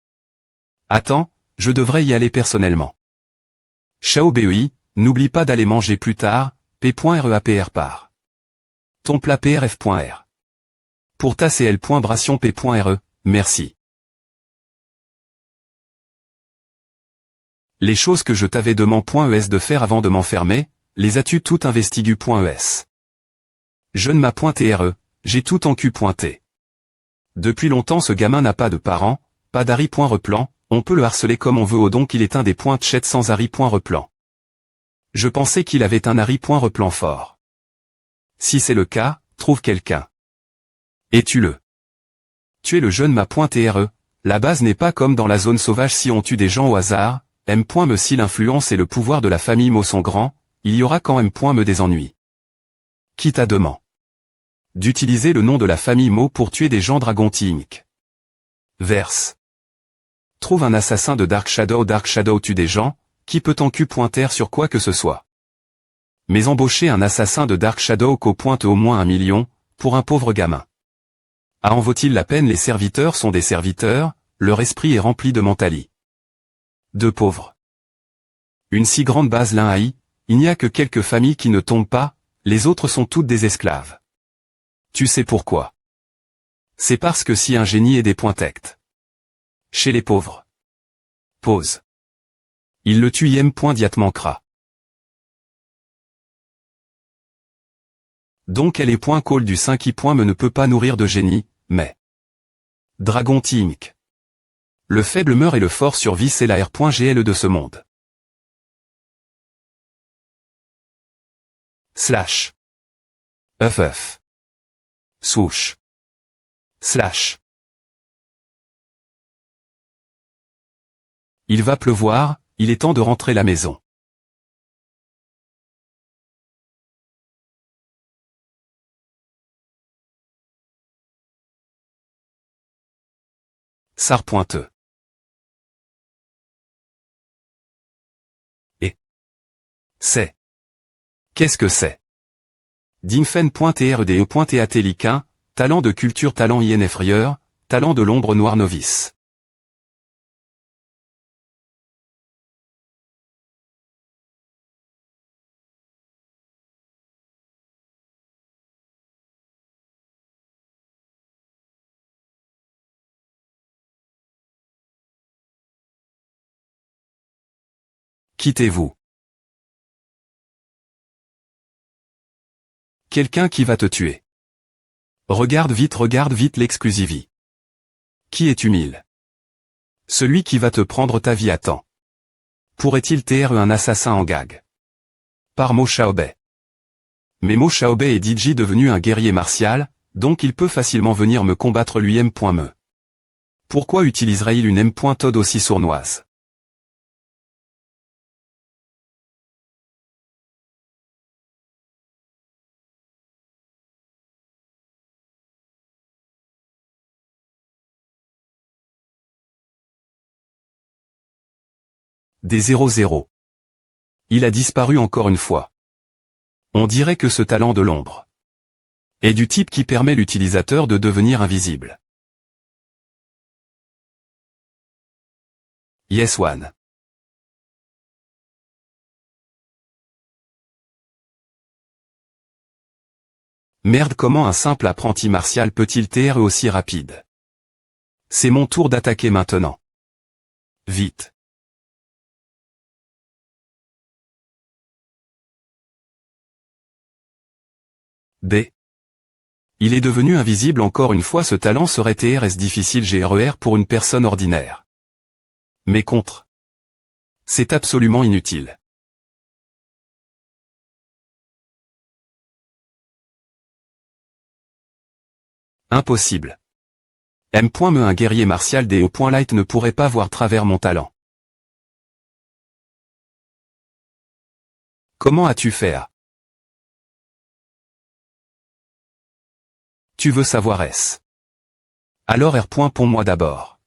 Attends, je devrais y aller personnellement. Shao BEI, n'oublie pas d'aller manger plus tard, P.RE APR part. Ton plat PRF.R. Pour ta CL.bration P.RE, merci. Les choses que je t'avais demandé.es de faire avant de m'enfermer, les as-tu toutes investigues.es? Jeune ma.TRE, j'ai tout en cul.t. Depuis longtemps ce gamin n'a pas de parents, pas d'Harry.replan, on peut le harceler comme on veut au donc il est un des .chat sans Harry.replan. Je pensais qu'il avait un Harry.replan fort. Si c'est le cas, trouve quelqu'un. Et tue-le. Tu es le jeune ma.TRE, la base n'est pas comme dans la zone sauvage si on tue des gens au hasard, M.me si l'influence et le pouvoir de la famille Mo sont grands, il y aura quand M.me des ennuis. Qui t'a demandé d'utiliser le nom de la famille Mo pour tuer des gens Dragonti Inc. Verse. Trouve un assassin de Dark Shadow tue des gens, qui peut en Q.R sur quoi que ce soit. Mais embaucher un assassin de Dark Shadow qu'au pointe au moins 1 million, pour un pauvre gamin. Ah en vaut-il la peine? Les serviteurs sont des serviteurs, leur esprit est rempli de mentali. De pauvres. Une si grande base l'un haï, il n'y a que quelques familles qui ne tombent pas, les autres sont toutes des esclaves. Tu sais pourquoi? C'est parce que si un génie est des pointectes. Chez les pauvres. Pause. Il le tue diatmancra. Donc elle est .call du 5i. Me ne peut pas nourrir de génie, mais. Dragonti Inc. Le faible meurt et le fort survit, c'est la R.GLE de ce monde. Slash. Uf. Swoosh. Slash. Il va pleuvoir, il est temps de rentrer la maison. Sar pointeux. Et. C'est. Qu'est-ce que c'est? Dimfen.trde.tat liquin, talent de culture, talent INF-rieur, talent de l'ombre noire novice. Quittez-vous. Quelqu'un qui va te tuer. Regarde vite l'exclusivie. Qui es-tu mille? Celui qui va te prendre ta vie à temps. Pourrait-il être un assassin en gag? Par Mo Xiaobei. Mais Mo Xiaobei est DJ devenu un guerrier martial, donc il peut facilement venir me combattre lui M.me. Pourquoi utiliserait-il une M.Todd aussi sournoise? Des 0-0. Il a disparu encore une fois. On dirait que ce talent de l'ombre est du type qui permet l'utilisateur de devenir invisible. Yes one. Merde, comment un simple apprenti martial peut-il être aussi rapide? C'est mon tour d'attaquer maintenant. Vite. D. Il est devenu invisible encore une fois, ce talent serait TRS difficile GRER pour une personne ordinaire. Mais contre. C'est absolument inutile. Impossible. M.me un guerrier martial D.Light ne pourrait pas voir travers mon talent. Comment as-tu fait à? Tu veux savoir S. Alors R. Pond-moi d'abord.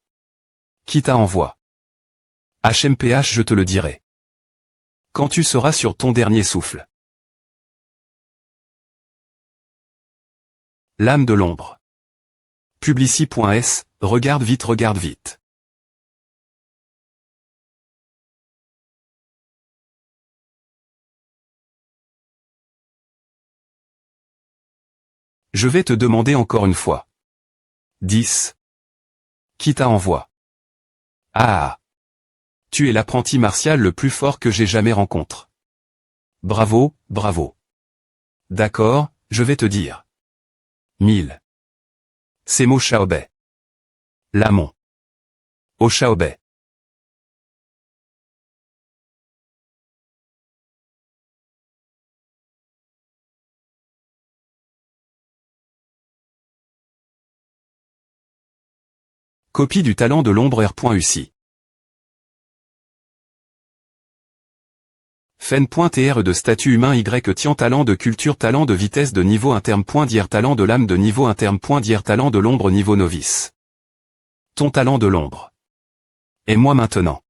Qui t'a envoie? HMPH, je te le dirai. Quand tu seras sur ton dernier souffle. L'âme de l'ombre. Publici.s, regarde vite. Je vais te demander encore une fois. 10. Qui t'a envoie? Ah. Tu es l'apprenti martial le plus fort que j'ai jamais rencontré. Bravo. D'accord, je vais te dire. 1000. C'est Mo Xiaobei. Lamon. Au Xiaobei. Copie du talent de l'ombre R.UCI. Fen.tr de statut humain Y tient talent de culture, talent de vitesse de niveau interne.dir, talent de l'âme de niveau interne.dir, talent de l'ombre niveau novice. Ton talent de l'ombre. Et moi maintenant.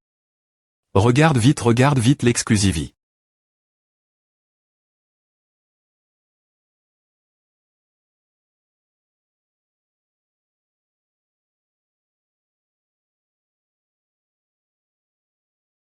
Regarde vite l'exclusivie.